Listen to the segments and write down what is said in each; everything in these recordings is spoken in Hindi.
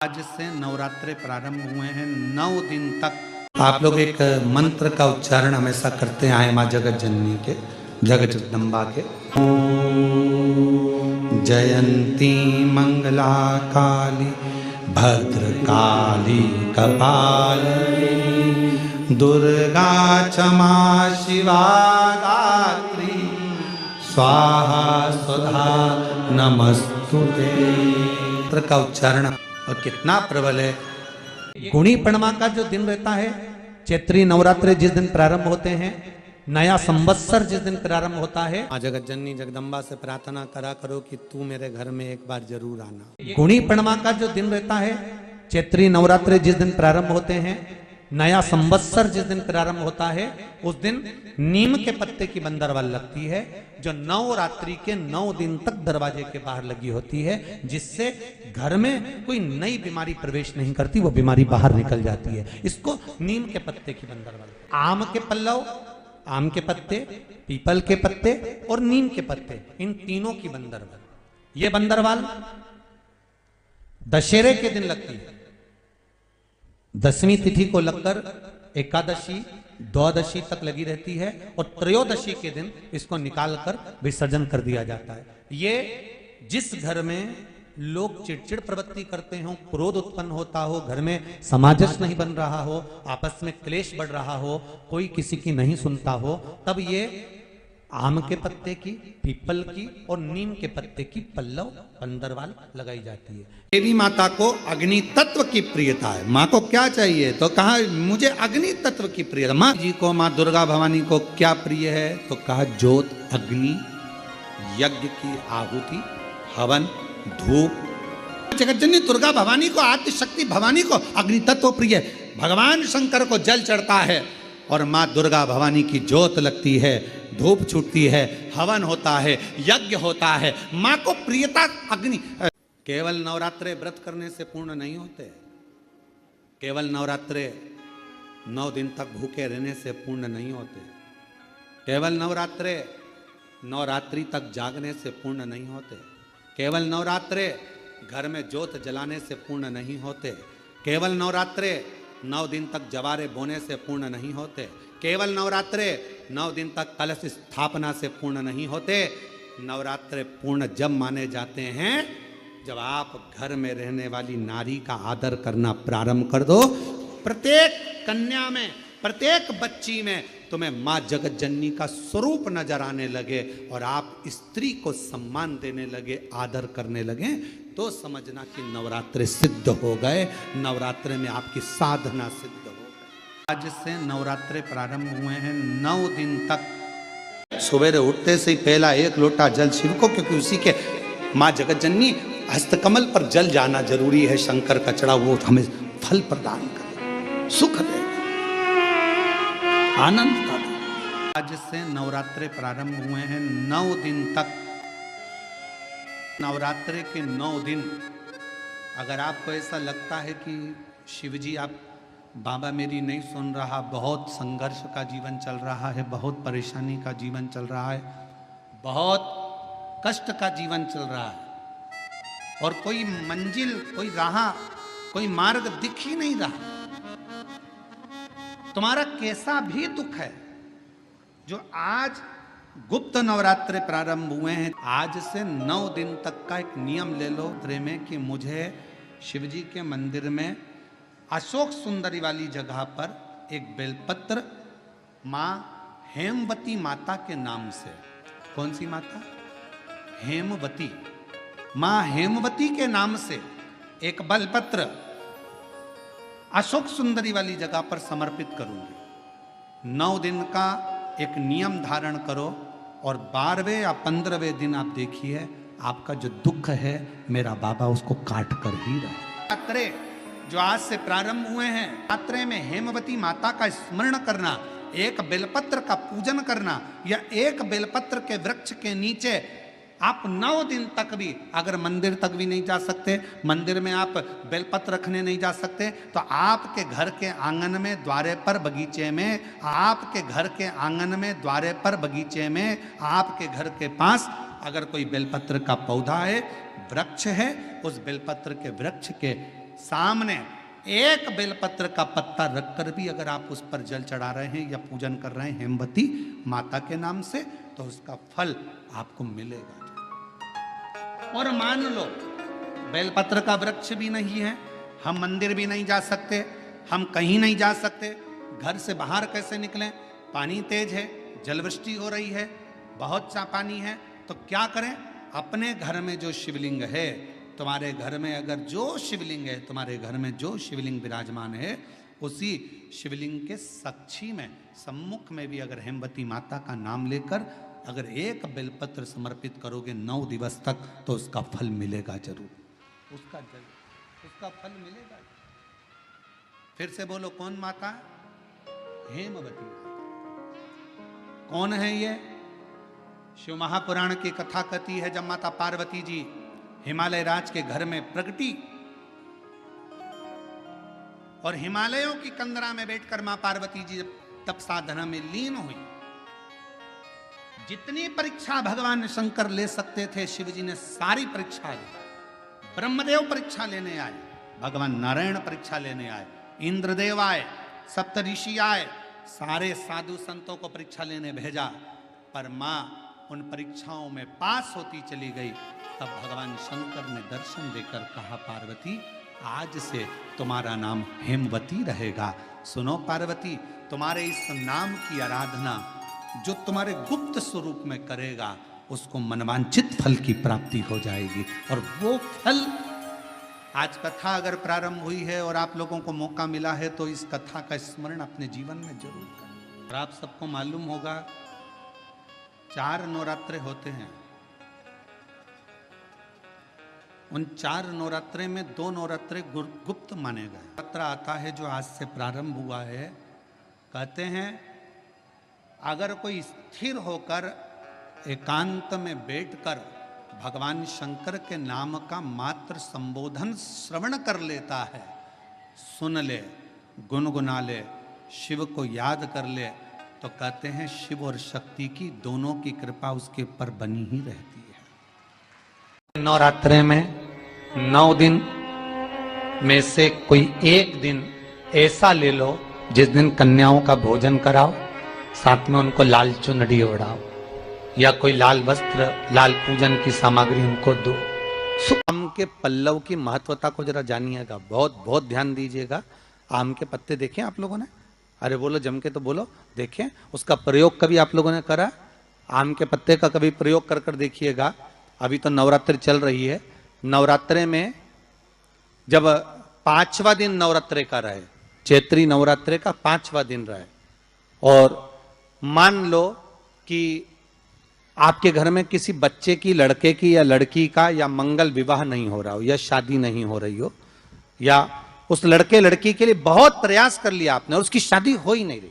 आज से नवरात्रे प्रारंभ हुए हैं। 9 दिन तक आप लोग एक मंत्र का उच्चारण हमेशा करते आए माँ जगत जननी के, जगत जगदम्बा के। जयंती मंगला काली भद्रकाली कपालिनी दुर्गा क्षमा शिवा दात्री स्वाहा स्वधा नमस्तुते। मंत्र का उच्चारण और कितना प्रबल है। गुणी पणमा का जो दिन रहता है, चैत्री नवरात्रे जिस दिन प्रारंभ होते हैं, नया संवत्सर जिस दिन प्रारंभ होता है, मां जगत जननी जगदम्बा से प्रार्थना करा करो कि तू मेरे घर में एक बार जरूर आना। गुणी पणमा का जो दिन रहता है, चैत्री नवरात्रे जिस दिन प्रारंभ होते हैं, नया संवत्सर जिस दिन प्रारंभ होता है, उस दिन नीम के पत्ते की बंदरवाल लगती है, जो नवरात्रि के 9 दिन तक दरवाजे के बाहर लगी होती है, जिससे घर में कोई नई बीमारी प्रवेश नहीं करती, वो बीमारी बाहर निकल जाती है। इसको नीम के पत्ते की बंदरवाल। आम के पल्लव, आम के पत्ते, पीपल के पत्ते और नीम के पत्ते, इन तीनों की बंदरवाल। ये बंदरवाल दशहरे के दिन लगती है। 10वीं तिथि को लगकर एकादशी द्वादशी तक लगी रहती है और त्रयोदशी के दिन इसको निकालकर विसर्जन कर दिया जाता है। ये जिस घर में लोग चिड़चिड़ प्रवृत्ति करते हो, क्रोध उत्पन्न होता हो, घर में सामंजस्य नहीं बन रहा हो, आपस में क्लेश बढ़ रहा हो, कोई किसी की नहीं सुनता हो, तब ये आम के पत्ते की, पीपल की और नीम के पत्ते की पल्लव बंदरवाल लगाई जाती है। देवी माता को अग्नि तत्व की प्रियता है। माँ को क्या चाहिए तो कहा मुझे अग्नि तत्व की प्रियता। माँ जी को, माँ दुर्गा भवानी को क्या प्रिय है तो कहा ज्योत, अग्नि, यज्ञ की आहुति, हवन, धूप। जगतजननी दुर्गा भवानी को, आद्य शक्ति भवानी को अग्नि तत्व प्रिय है। भगवान शंकर को जल चढ़ता है और माँ दुर्गा भवानी की ज्योत लगती है, धूप छूटती है, हवन होता है, यज्ञ होता है। माँ को प्रियता अग्नि। केवल नवरात्रे व्रत करने से पूर्ण नहीं होते, केवल नवरात्रे 9 दिन तक भूखे रहने से पूर्ण नहीं होते, केवल नवरात्रे नवरात्रि तक जागने से पूर्ण नहीं होते, केवल नवरात्रे घर में ज्योत जलाने से पूर्ण नहीं होते, केवल नवरात्रे 9 दिन तक जवारे बोने से पूर्ण नहीं होते, केवल नवरात्रे 9 दिन तक कलश स्थापना से पूर्ण नहीं होते। नवरात्रे पूर्ण जब माने जाते हैं जब आप घर में रहने वाली नारी का आदर करना प्रारंभ कर दो। प्रत्येक कन्या में, प्रत्येक बच्ची में तुम्हें माँ जगत जननी का स्वरूप नजर आने लगे और आप स्त्री को सम्मान देने लगे, आदर करने लगे, तो समझना कि नवरात्रे सिद्ध हो गए, नवरात्रे में आपकी साधना सिद्ध हो गई। आज से नवरात्रे प्रारंभ हुए हैं। 9 दिन तक सवेरे उठते से ही पहला 1 लोटा जल शिव को, क्योंकि उसी के माँ जगत जननी हस्तकमल पर जल जाना जरूरी है। शंकर का चढ़ा वो हमें फल प्रदान करे, सुख देगा, आनंद का देगा। आज से नवरात्रे प्रारंभ हुए हैं। 9 दिन तक, नवरात्रे के 9 दिन अगर आपको ऐसा लगता है कि शिवजी आप बाबा मेरी नहीं सुन रहा, बहुत संघर्ष का जीवन चल रहा है, बहुत परेशानी का जीवन चल रहा है, बहुत कष्ट का जीवन चल रहा है और कोई मंजिल, कोई राह, कोई मार्ग दिख ही नहीं रहा, तुम्हारा कैसा भी दुख है, जो आज गुप्त नवरात्रे प्रारंभ हुए हैं, आज से 9 दिन तक का एक नियम ले लो में कि मुझे शिवजी के मंदिर में अशोक सुंदरी वाली जगह पर एक बेलपत्र माँ हेमवती माता के नाम से, कौन सी माता? हेमवती, माँ हेमवती के नाम से एक बेलपत्र अशोक सुंदरी वाली जगह पर समर्पित करूंगी। 9 दिन का एक नियम धारण करो और 12वें या 15वें दिन आप देखिए आपका जो दुख है मेरा बाबा उसको काट कर ही रहा है। जो आज से प्रारंभ हुए हैं, यात्रे में हेमवती माता का स्मरण करना, एक बेलपत्र का पूजन करना, या एक बेलपत्र के वृक्ष के नीचे आप 9 दिन तक भी, अगर मंदिर तक भी नहीं जा सकते, मंदिर में आप बेलपत्र रखने नहीं जा सकते, तो आपके घर के आंगन में, द्वारे पर, बगीचे में, आपके घर के आंगन में, द्वारे पर, बगीचे में, आपके घर के पास अगर कोई बेलपत्र का पौधा है, वृक्ष है, उस बेलपत्र के वृक्ष के सामने एक बेलपत्र का पत्ता रखकर भी अगर आप उस पर जल चढ़ा रहे हैं या पूजन कर रहे हैं हेमवती माता के नाम से, तो उसका फल आपको मिलेगा। और मान लो बेलपत्र का वृक्ष भी नहीं है, हम मंदिर भी नहीं जा सकते, हम कहीं नहीं जा सकते, घर से बाहर कैसे निकलें, पानी तेज है, जलवृष्टि हो रही है, बहुत सा पानी है, तो क्या करें? अपने घर में जो शिवलिंग है, तुम्हारे घर में अगर जो शिवलिंग है, तुम्हारे घर में जो शिवलिंग विराजमान है, उसी शिवलिंग के साक्षी में सम्मुख में भी अगर हेमवती माता का नाम लेकर अगर एक बेलपत्र समर्पित करोगे 9 दिवस तक, तो उसका फल मिलेगा जरूर, उसका फल मिलेगा। फिर से बोलो, कौन माता? हेमवती। कौन है ये? शिव महापुराण की कथा कहती है, जब माता पार्वती जी हिमालय राज के घर में प्रगटी और हिमालयों की कंदरा में बैठकर मां पार्वती जी तप साधना में लीन हुई, जितनी परीक्षा भगवान शंकर ले सकते थे, शिव जी ने सारी परीक्षा ली। ब्रह्मदेव परीक्षा लेने आए, भगवान नारायण परीक्षा लेने आए, इंद्रदेव आए, सप्तऋषि आए, सारे साधु संतों को परीक्षा लेने भेजा, पर मां उन परीक्षाओं में पास होती चली गई। तब भगवान शंकर ने दर्शन देकर कहा, पार्वती आज से तुम्हारा नाम हेमवती रहेगा। सुनो पार्वती, तुम्हारे इस नाम की आराधना जो तुम्हारे गुप्त स्वरूप में करेगा, उसको मनवांचित फल की प्राप्ति हो जाएगी। और वो फल, आज कथा अगर प्रारंभ हुई है और आप लोगों को मौका मिला है, तो इस कथा का स्मरण अपने जीवन में जरूर करें। और आप सबको मालूम होगा 4 नवरात्रे होते हैं। उन 4 नवरात्रे में 2 नवरात्रे गुप्त माने गए। नवरात्र आता है जो आज से प्रारंभ हुआ है, कहते हैं अगर कोई स्थिर होकर एकांत में बैठकर भगवान शंकर के नाम का मात्र संबोधन श्रवण कर लेता है, सुन ले, गुनगुना ले, शिव को याद कर ले, तो कहते हैं शिव और शक्ति की दोनों की कृपा उसके ऊपर बनी ही रहती है। नवरात्रे में 9 दिन में से कोई एक दिन ऐसा ले लो जिस दिन कन्याओं का भोजन कराओ, साथ में उनको लाल चुनरी ओढ़ाओ या कोई लाल वस्त्र, लाल पूजन की सामग्री उनको दो। आम के पल्लव की महत्वता को जरा जानिएगा, बहुत बहुत ध्यान दीजिएगा। आम के पत्ते देखें आप लोगों ने? अरे बोलो, जम के तो बोलो। देखें, उसका प्रयोग कभी आप लोगों ने करा? आम के पत्ते का कभी प्रयोग कर कर देखिएगा। अभी तो नवरात्रि चल रही है, नवरात्रे में जब 5वां दिन नवरात्रे का रहे, चैत्री नवरात्रे का 5वां दिन रहे, और मान लो कि आपके घर में किसी बच्चे की, लड़के की या लड़की का या मंगल विवाह नहीं हो रहा हो या शादी नहीं हो रही हो, या उस लड़के लड़की के लिए बहुत प्रयास कर लिया आपने और उसकी शादी हो ही नहीं रही,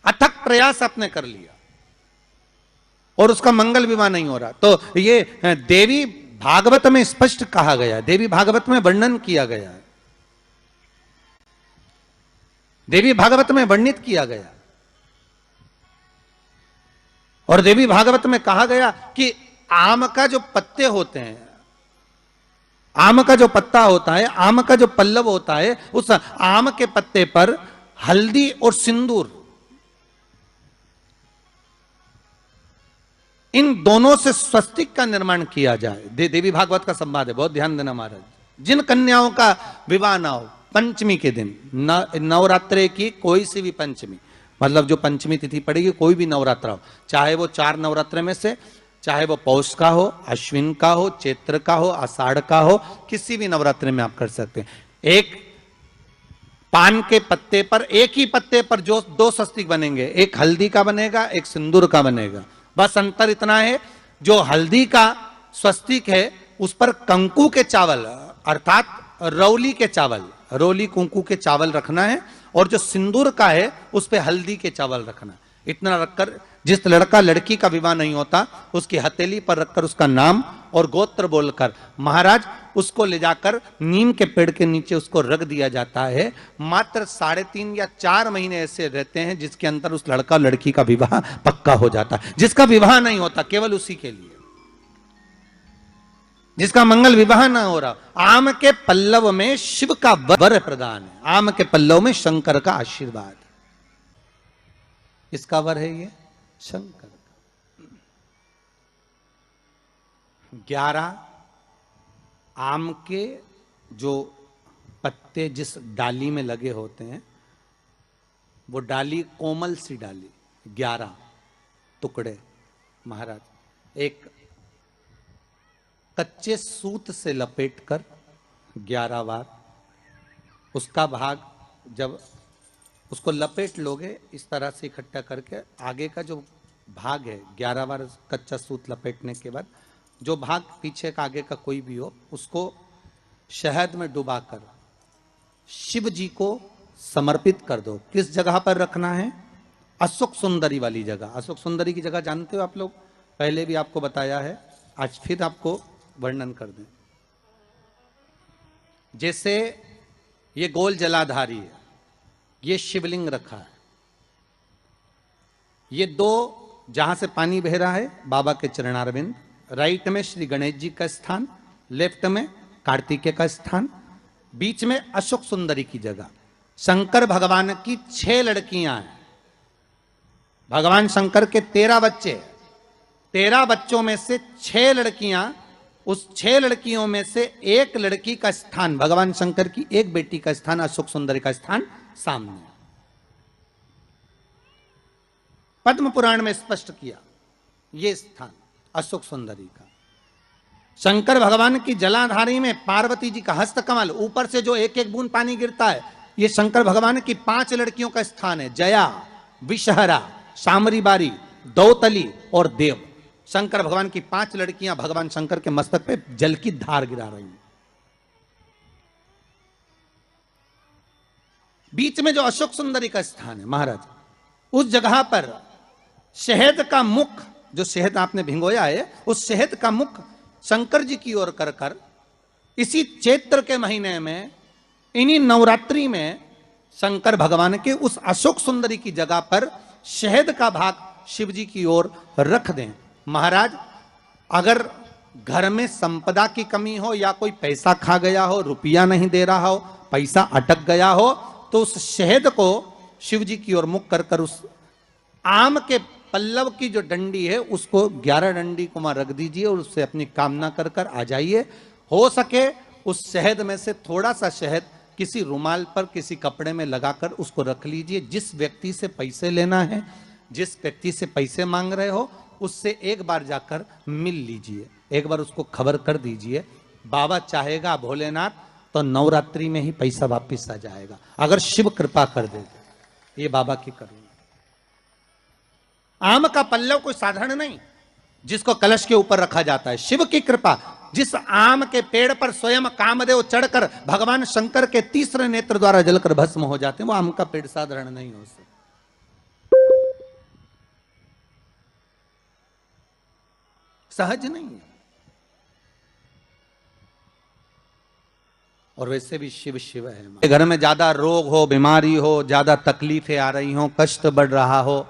अथक प्रयास आपने कर लिया और उसका मंगल विवाह नहीं हो रहा, तो ये देवी भागवत में स्पष्ट कहा गया, देवी भागवत में वर्णन किया गया है, देवी भागवत में वर्णित किया गया। और देवी भागवत में कहा गया कि आम का जो पत्ते होते हैं, आम का जो पत्ता होता है, आम का जो पल्लव होता है, उस आम के पत्ते पर हल्दी और सिंदूर, इन दोनों से स्वस्तिक का निर्माण किया जाए। देवी भागवत का संवाद है, बहुत ध्यान देना महाराज। जिन कन्याओं का विवाह ना हो पंचमी के दिन, नवरात्रे की कोई सी भी पंचमी, मतलब जो पंचमी तिथि पड़ेगी, कोई भी नवरात्रा हो, चाहे वो 4 नवरात्रे में से, चाहे वो पौष का हो, अश्विन का हो, चैत्र का हो, आषाढ़ का हो, किसी भी नवरात्रे में आप कर सकते हैं। एक पान के पत्ते पर, एक ही पत्ते पर जो 2 स्वस्तिक बनेंगे, एक हल्दी का बनेगा, एक सिंदूर का बनेगा। बस अंतर इतना है, जो हल्दी का स्वस्तिक है उस पर कंकु के चावल, अर्थात रौली के चावल, रौली कुंकू के चावल रखना है, और जो सिंदूर का है उस पे हल्दी के चावल रखना। इतना रखकर, जिस लड़का लड़की का विवाह नहीं होता उसकी हथेली पर रखकर उसका नाम और गोत्र बोलकर महाराज उसको ले जाकर नीम के पेड़ के नीचे उसको रख दिया जाता है। मात्र 3.5 या 4 महीने ऐसे रहते हैं जिसके अंदर उस लड़का लड़की का विवाह पक्का हो जाता है। जिसका विवाह नहीं होता केवल उसी के लिए। जिसका मंगल विवाह ना हो रहा, आम के पल्लव में शिव का वर प्रदान है, आम के पल्लव में शंकर का आशीर्वाद है। किसका वर है ये? शंकर का। 11 आम के जो पत्ते जिस डाली में लगे होते हैं, वो डाली कोमल सी डाली, 11 टुकड़े महाराज एक कच्चे सूत से लपेटकर 11 बार उसका भाग, जब उसको लपेट लोगे इस तरह से इकट्ठा करके, आगे का जो भाग है 11 बार कच्चा सूत लपेटने के बाद जो भाग पीछे का आगे का कोई भी हो, उसको शहद में डुबाकर शिव जी को समर्पित कर दो। किस जगह पर रखना है? अशोक सुंदरी वाली जगह। अशोक सुंदरी की जगह जानते हो आप लोग, पहले भी आपको बताया है, आज फिर आपको वर्णन कर दें। जैसे ये गोल जलाधारी है, ये शिवलिंग रखा है, ये 2 जहां से पानी बह रहा है बाबा के चरणारविंद, राइट में श्री गणेश जी का स्थान, लेफ्ट में कार्तिकेय का स्थान, बीच में अशोक सुंदरी की जगह। शंकर भगवान की 6 लड़कियां हैं। भगवान शंकर के 13 बच्चे, 13 बच्चों में से 6 लड़कियां, उस 6 लड़कियों में से एक लड़की का स्थान, भगवान शंकर की एक बेटी का स्थान, अशोक सुंदरी का स्थान सामने। पद्म पुराण में स्पष्ट किया ये स्थान अशोक सुंदरी का। शंकर भगवान की जलाधारी में पार्वती जी का हस्त कमल, ऊपर से जो एक एक बूंद पानी गिरता है, ये शंकर भगवान की 5 लड़कियों का स्थान है, जया, विषहरा, शामरी बारी, दौतली और देव। शंकर भगवान की 5 लड़कियां भगवान शंकर के मस्तक पे जल की धार गिरा रही हैं। बीच में जो अशोक सुंदरी का स्थान है महाराज, उस जगह पर शहद का मुख, जो शहद आपने भिंगोया है, उस शहद का मुख शंकर जी की ओर कर कर इसी चैत्र के महीने में, इन्हीं नवरात्रि में शंकर भगवान के उस अशोक सुंदरी की जगह पर शहद का भाग शिव जी की ओर रख दें। महाराज अगर घर में संपदा की कमी हो या कोई पैसा खा गया हो, रुपया नहीं दे रहा हो, पैसा अटक गया हो, तो उस शहद को शिव जी की ओर मुख कर कर उस आम के पल्लव की जो डंडी है उसको 11 डंडी को वहां रख दीजिए और उससे अपनी कामना कर कर आ जाइए। हो सके उस शहद में से थोड़ा सा शहद किसी रुमाल पर, किसी कपड़े में लगाकर उसको रख लीजिए। जिस व्यक्ति से पैसे लेना है, जिस व्यक्ति से पैसे मांग रहे हो, उससे एक बार जाकर मिल लीजिए, एक बार उसको खबर कर दीजिए। बाबा चाहेगा भोलेनाथ तो नवरात्रि में ही पैसा वापिस आ जाएगा, अगर शिव कृपा कर दे। ये बाबा की करुणा। आम का पल्लव कोई साधारण नहीं जिसको कलश के ऊपर रखा जाता है, शिव की कृपा। जिस आम के पेड़ पर स्वयं कामदेव चढ़कर भगवान शंकर के तीसरे नेत्र द्वारा जलकर भस्म हो जाते हैं, वो आम का पेड़ साधारण नहीं हो सकता। सहज नहीं है। और वैसे भी शिव शिव है। घर में ज्यादा रोग हो, बीमारी हो, ज्यादा तकलीफें आ रही हो, कष्ट बढ़ रहा हो,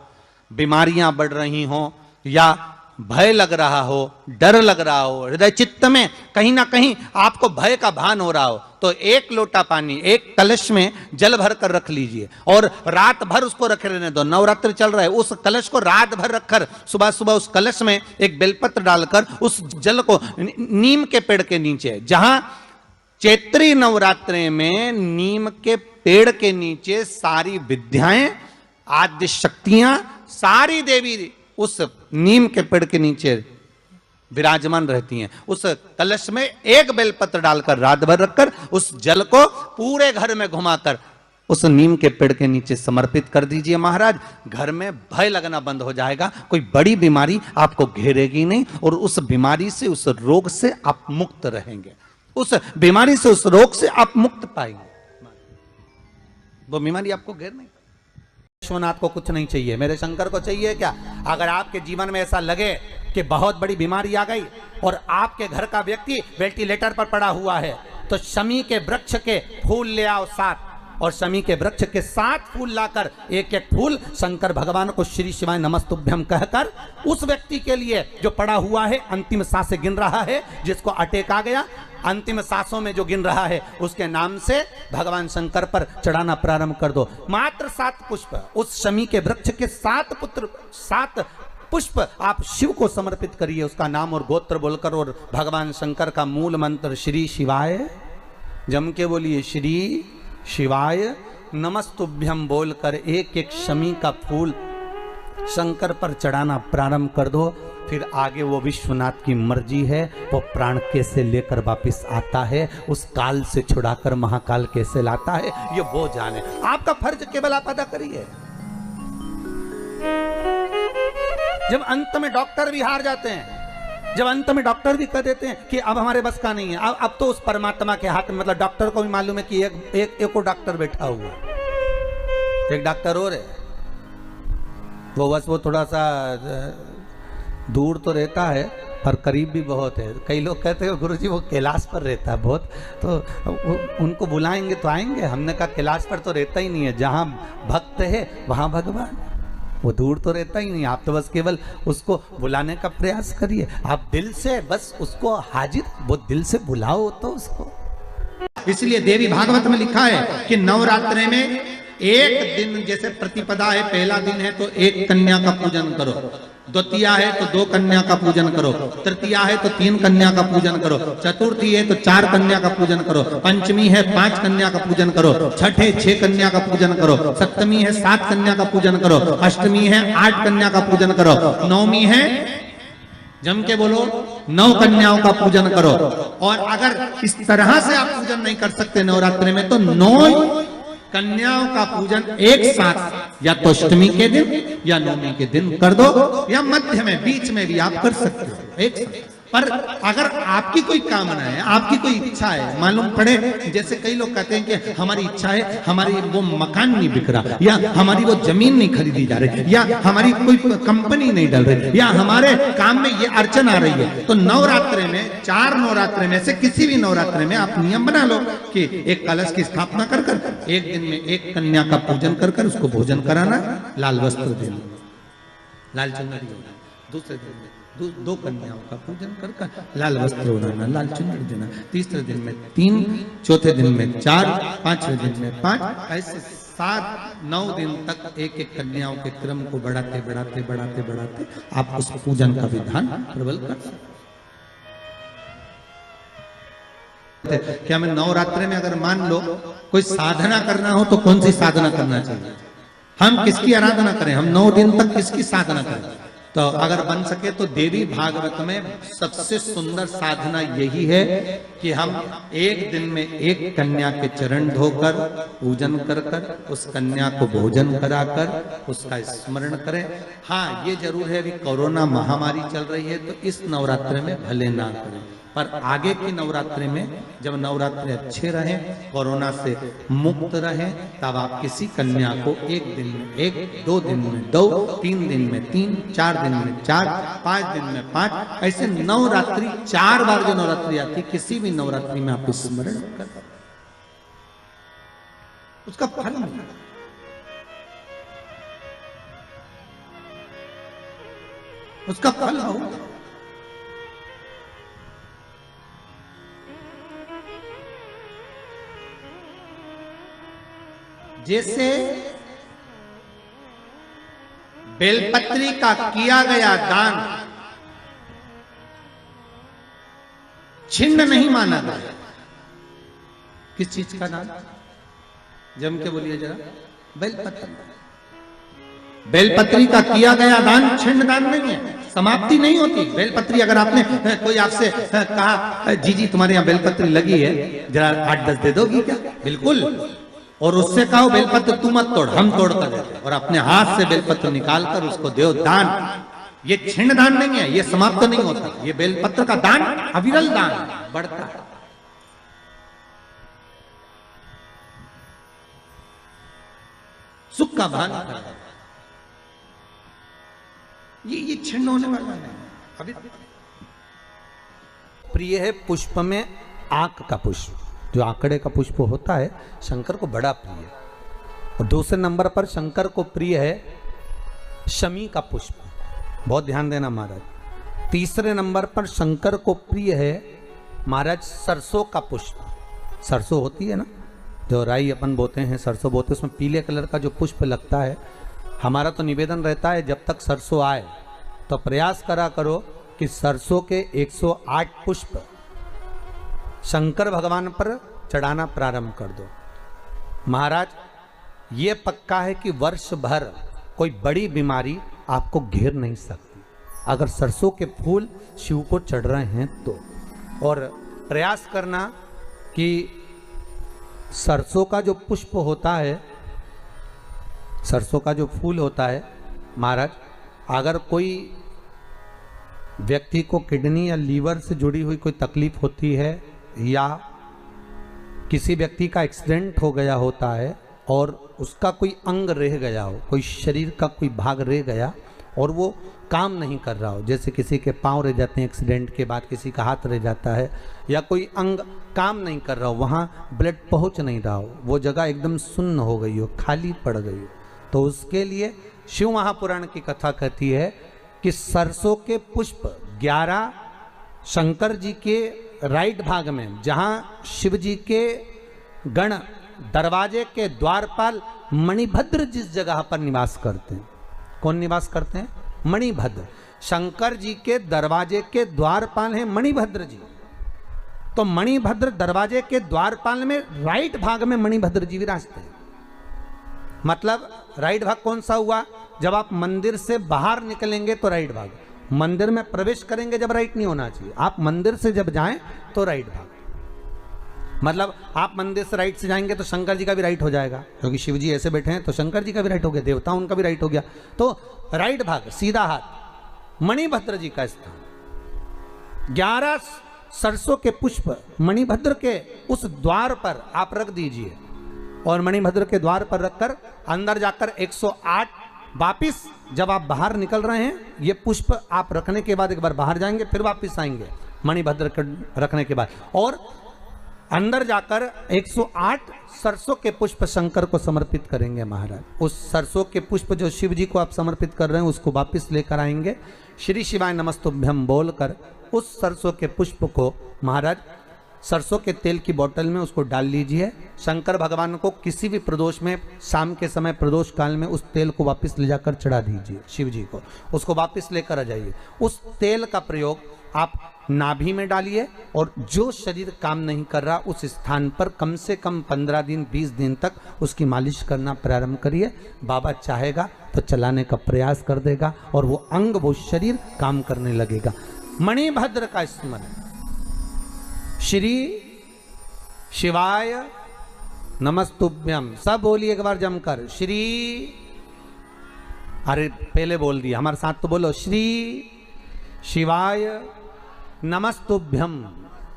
बीमारियां बढ़ रही हो, या भय लग रहा हो, डर लग रहा हो, हृदय चित्त में कहीं ना कहीं आपको भय का भान हो रहा हो, तो 1 लोटा पानी एक कलश में जल भर कर रख लीजिए और रात भर उसको रखे रहने दो। नवरात्रि चल रहा है, उस कलश को रात भर रखकर सुबह सुबह उस कलश में एक बेलपत्र डालकर उस जल को नीम के पेड़ के नीचे, जहां चैत्री नवरात्रि में नीम के पेड़ के नीचे सारी विद्याएं, आद्य शक्तियां, सारी देवी उस नीम के पेड़ के नीचे विराजमान रहती हैं। उस कलश में एक बेलपत्र डालकर रात भर रखकर उस जल को पूरे घर में घुमाकर उस नीम के पेड़ के नीचे समर्पित कर दीजिए। महाराज घर में भय लगना बंद हो जाएगा, कोई बड़ी बीमारी आपको घेरेगी नहीं और उस बीमारी से, उस रोग से आप मुक्त रहेंगे। उस बीमारी से, उस रोग से आप मुक्त पाएंगे। वो बीमारी आपको घेर नहीं। विश्वनाथ को कुछ नहीं चाहिए, मेरे शंकर को चाहिए क्या? अगर आपके जीवन में ऐसा लगे कि बहुत बड़ी बीमारी आ गई और आपके घर का व्यक्ति वेंटिलेटर पर पड़ा हुआ है, तो शमी के वृक्ष के फूल ले आओ 7, और शमी के वृक्ष के 7 फूल लाकर एक एक फूल शंकर भगवान को श्री शिवाय नमस्तुभ्यम कहकर उस व्यक्ति के लिए जो पड़ा हुआ है, अंतिम सांसें गिन रहा है, जिसको अटैक आ गया, अंतिम सांसों में जो गिन रहा है, उसके नाम से भगवान शंकर पर चढ़ाना प्रारंभ कर दो। मात्र 7 पुष्प उस शमी के वृक्ष के 7 पुष्प आप शिव को समर्पित करिए, उसका नाम और गोत्र बोलकर, और भगवान शंकर का मूल मंत्र श्री शिवाय, जम के बोलिए श्री शिवाय नमस्तुभ्यम बोलकर एक एक शमी का फूल शंकर पर चढ़ाना प्रारंभ कर दो। फिर आगे वो विश्वनाथ की मर्जी है, वो प्राण कैसे लेकर वापिस आता है, उस काल से छुड़ाकर महाकाल कैसे लाता है, ये वो जाने। आपका फर्ज केवल आप अदा करिए। जब अंत में डॉक्टर भी हार जाते हैं, जब अंत में डॉक्टर भी कह देते हैं कि अब हमारे बस का नहीं है, अब तो उस परमात्मा के हाथ में, मतलब डॉक्टर को भी मालूम है कि एक डॉक्टर बैठा हुआ, एक डॉक्टर और है, वो बस वो थोड़ा सा दूर तो रहता है पर करीब भी बहुत है। कई लोग कहते हैं गुरुजी वो कैलाश पर रहता है बहुत, तो उनको बुलाएंगे तो आएंगे। हमने कहा कैलाश पर तो रहता ही नहीं है, जहाँ भक्त है वहाँ भगवान, वो दूर तो रहता ही नहीं। आप तो बस केवल उसको बुलाने का प्रयास करिए, आप दिल से बस उसको हाजिर, वो दिल से बुलाओ तो उसको। इसलिए देवी भागवत में लिखा है कि नवरात्रि में एक दिन, जैसे प्रतिपदा है, पहला दिन है तो एक कन्या का पूजन करो, द्वितीया है तो 2 कन्या का पूजन करो, तृतीया है तो 3 कन्या का पूजन करो, चतुर्थी है तो 4 कन्या का पूजन करो, पंचमी है 5 कन्या का पूजन करो, छठ है 6 कन्या का पूजन करो, सप्तमी है 7 कन्या का पूजन करो, अष्टमी है 8 कन्या का पूजन करो, नवमी है, जम के बोलो, 9 कन्याओं का पूजन करो। और अगर इस तरह से आप पूजन नहीं कर सकते नवरात्रि में, तो 9 कन्याओं का पूजन एक साथ, या तो अष्टमी के दिन या नवमी के दिन कर दो, या मध्य में, बीच में भी आप कर सकते हो एक साथ। पर अगर आपकी कोई कामना है, आपकी कोई इच्छा है, मालूम पड़े, जैसे कई लोग कहते हैं कि हमारी इच्छा है, हमारी वो मकान नहीं बिक रहा, या हमारी वो जमीन नहीं खरीदी जा रही, या हमारी कोई कंपनी नहीं डल रही, या हमारे काम में ये अड़चन आ रही है, तो नवरात्रि में, 4 नवरात्रि में से किसी भी नवरात्रि में आप नियम बना लो कि एक कलश की स्थापना कर कर एक दिन में एक कन्या का पूजन कर कर उसको भोजन कराना, लाल वस्त्र देना, लाल चुनरी देना, दूसरे दिन में 2 कन्याओं का पूजन कर कर लाल वस्त्र ओढ़ाना, लाल चुनरी देना, तीसरे दिन में 3, चौथे दिन में 4, 5वें दिन में 5, ऐसे 7-9 दिन तक एक एक कन्याओं के क्रम को बढ़ाते बढ़ाते बढ़ाते बढ़ाते आप उस पूजन का विधान प्रबल कर सकते। क्या मैं नवरात्रि में, अगर मान लो कोई साधना करना हो तो कौन सी साधना करना चाहिए? हम किसकी आराधना करें? हम 9 दिन तक किसकी साधना करें? तो अगर बन सके तो देवी भागवत में सबसे सुंदर साधना यही है कि हम एक दिन में एक कन्या के चरण धोकर पूजन कर कर उस कन्या को भोजन कराकर उसका स्मरण करें। हाँ, ये जरूर है, अभी कोरोना महामारी चल रही है तो इस नवरात्रि में भले ना करें, पर आगे की नवरात्रि में जब नवरात्रि अच्छे रहें, कोरोना से मुक्त रहें, तब आप किसी कन्या को एक दिन में 1, 2 दिन में 2, 3 दिन में 3, 4 दिन में 4, 5 दिन में 5, ऐसे नवरात्रि 4 बार जो नवरात्रि आती, किसी भी नवरात्रि में आप स्मरण कर उसका फल मिलेगा। उसका फल होगा। जैसे बेलपत्री का किया गया दान छिन्न नहीं माना गया। किस चीज का दान? जम के बोलिए जरा। बेलपत्री। बेलपत्री का किया गया दान छिन्न दान नहीं है, समाप्ति नहीं होती। बेलपत्री, अगर आपने कोई आपसे कहा जी जी तुम्हारे यहाँ बेलपत्री लगी है, जरा 8-10 दे दोगी क्या? बिल्कुल। और उससे कहो बेलपत्र तू मत तोड़, हम तोड़ कर देते, और अपने हाथ से बेलपत्र निकालकर उसको दो दान। ये छिन्न दान नहीं है, ये समाप्त नहीं होता। ये बेलपत्र का दान अविरल दान बढ़ता है। सुख का भान ये छिन्न होने वाला है। अभी प्रिय है पुष्प में आंख का पुष्प, जो आंकड़े का पुष्प होता है शंकर को बड़ा प्रिय है। और दूसरे नंबर पर शंकर को प्रिय है शमी का पुष्प, बहुत ध्यान देना महाराज। तीसरे नंबर पर शंकर को प्रिय है महाराज सरसों का पुष्प। सरसों होती है ना, जो राई अपन बोते हैं, सरसों बोते हैं, उसमें पीले कलर का जो पुष्प लगता है। हमारा तो निवेदन रहता है जब तक सरसों आए तो प्रयास करा करो कि सरसों के 108 पुष्प शंकर भगवान पर चढ़ाना प्रारंभ कर दो। महाराज ये पक्का है कि वर्ष भर कोई बड़ी बीमारी आपको घेर नहीं सकती अगर सरसों के फूल शिव को चढ़ रहे हैं तो। और प्रयास करना कि सरसों का जो पुष्प होता है, सरसों का जो फूल होता है महाराज, अगर कोई व्यक्ति को किडनी या लीवर से जुड़ी हुई कोई तकलीफ होती है या किसी व्यक्ति का एक्सीडेंट हो गया होता है और उसका कोई अंग रह गया हो, कोई शरीर का कोई भाग रह गया और वो काम नहीं कर रहा हो, जैसे किसी के पांव रह जाते हैं एक्सीडेंट के बाद, किसी का हाथ रह जाता है, या कोई अंग काम नहीं कर रहा हो, वहाँ ब्लड पहुँच नहीं रहा हो, वो जगह एकदम सुन्न हो गई हो, खाली पड़ गई हो, तो उसके लिए शिव महापुराण की कथा कहती है कि सरसों के पुष्प 11 शंकर जी के राइट भाग में, जहाँ शिव जी के गण दरवाजे के द्वारपाल मणिभद्र जिस जगह पर निवास करते हैं, कौन निवास करते हैं? मणिभद्र। शंकर जी के दरवाजे के द्वारपाल हैं मणिभद्र जी। तो मणिभद्र दरवाजे के द्वारपाल में राइट भाग में मणिभद्र जी विराजते हैं। मतलब राइट भाग कौन सा हुआ? जब आप मंदिर से बाहर निकलेंगे तो राइट भाग, मंदिर में प्रवेश करेंगे जब राइट नहीं होना चाहिए, आप मंदिर से जब जाएं तो राइट भाग। मतलब आप मंदिर से राइट से जाएंगे तो शंकर जी का भी राइट हो जाएगा, क्योंकि शिव जी ऐसे बैठे हैं तो शंकर जी का भी राइट हो गया, देवता उनका भी राइट हो गया, तो राइट भाग सीधा हाथ मणिभद्र जी का स्थान। 11 सरसों के पुष्प मणिभद्र के उस द्वार पर आप रख दीजिए और मणिभद्र के द्वार पर रखकर अंदर जाकर 108 वापिस जब आप बाहर निकल रहे हैं, ये पुष्प आप रखने के बाद एक बार बाहर जाएंगे, फिर वापिस आएंगे मणिभद्र रखने के बाद, और अंदर जाकर 108 सरसों के पुष्प शंकर को समर्पित करेंगे महाराज। उस सरसों के पुष्प जो शिव जी को आप समर्पित कर रहे हैं उसको वापिस लेकर आएंगे, श्री शिवाय नमस्तुभ्यम बोलकर उस सरसों के पुष्प को महाराज सरसों के तेल की बोतल में उसको डाल लीजिए। शंकर भगवान को किसी भी प्रदोष में, शाम के समय प्रदोष काल में उस तेल को वापस ले जाकर चढ़ा दीजिए शिव जी को, उसको वापस लेकर आ जाइए। उस तेल का प्रयोग आप नाभि में डालिए और जो शरीर काम नहीं कर रहा उस स्थान पर कम से कम 15 दिन 20 दिन तक उसकी मालिश करना प्रारंभ करिए। बाबा चाहेगा तो चलाने का प्रयास कर देगा और वो अंग, वो शरीर काम करने लगेगा। मणिभद्र का स्मरण, श्री शिवाय नमस्तुभ्यम, सब बोलिए एक बार जमकर, श्री, अरे पहले बोल दिया, हमारे साथ तो बोलो, श्री शिवाय नमस्तुभ्यम।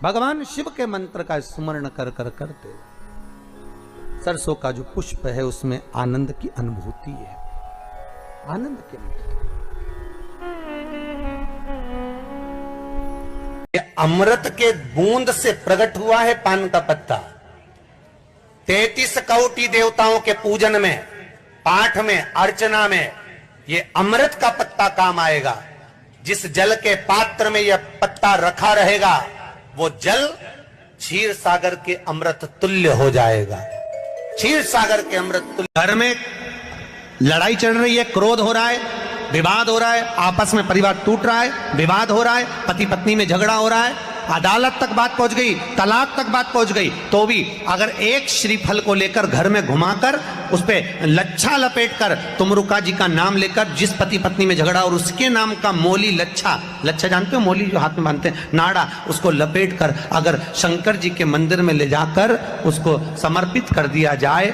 भगवान शिव के मंत्र का स्मरण कर कर करते सरसों का जो पुष्प है उसमें आनंद की अनुभूति है, आनंद की अनुभूति। ये अमृत के बूंद से प्रकट हुआ है पान का पत्ता। 33 कोटि देवताओं के पूजन में, पाठ में, अर्चना में ये अमृत का पत्ता काम आएगा। जिस जल के पात्र में यह पत्ता रखा रहेगा वो जल क्षीर सागर के अमृत तुल्य हो जाएगा, क्षीर सागर के अमृत तुल्य। घर में लड़ाई चल रही है, क्रोध हो रहा है, विवाद हो रहा है, आपस में परिवार टूट रहा है, विवाद हो रहा है, पति पत्नी में झगड़ा हो रहा है, अदालत तक बात पहुंच गई, तलाक तक बात पहुंच गई, तो भी अगर एक श्रीफल को लेकर घर में घुमाकर उस पे लच्छा लपेटकर तुमरुका जी का नाम लेकर, जिस पति पत्नी में झगड़ा और उसके नाम का मोली लच्छा, लच्छा जानते हो मोली जो हाथ में बांधते हैं, नाड़ा, उसको लपेटकर अगर शंकर जी के मंदिर में ले जाकर उसको समर्पित कर दिया जाए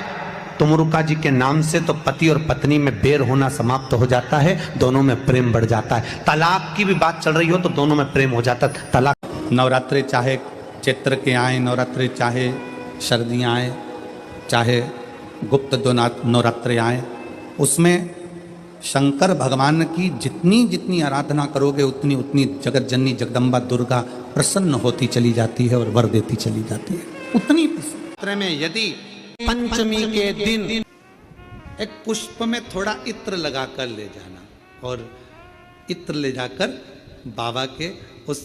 तुमरुका जी के नाम से, तो पति और पत्नी में बैर होना समाप्त हो जाता है, दोनों में प्रेम बढ़ जाता है। तलाक की भी बात चल रही हो तो दोनों में प्रेम हो जाता है। तलाक, नवरात्रे चाहे चैत्र के आए नवरात्रे, चाहे सर्दियाँ आए, चाहे गुप्त नवरात्रे आए, उसमें शंकर भगवान की जितनी जितनी आराधना करोगे उतनी उतनी जगत जननी जगदम्बा दुर्गा प्रसन्न होती चली जाती है और वर देती चली जाती है। उतनी पत्र में यदि पंचमी के दिन एक पुष्प में थोड़ा इत्र लगाकर ले जाना और इत्र ले जाकर बाबा के उस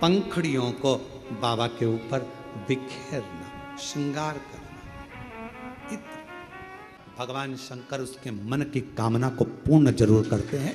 पंखड़ियों को बाबा के ऊपर बिखेरना, श्रृंगार करना। इत्र भगवान शंकर उसके मन की कामना को पूर्ण जरूर करते हैं।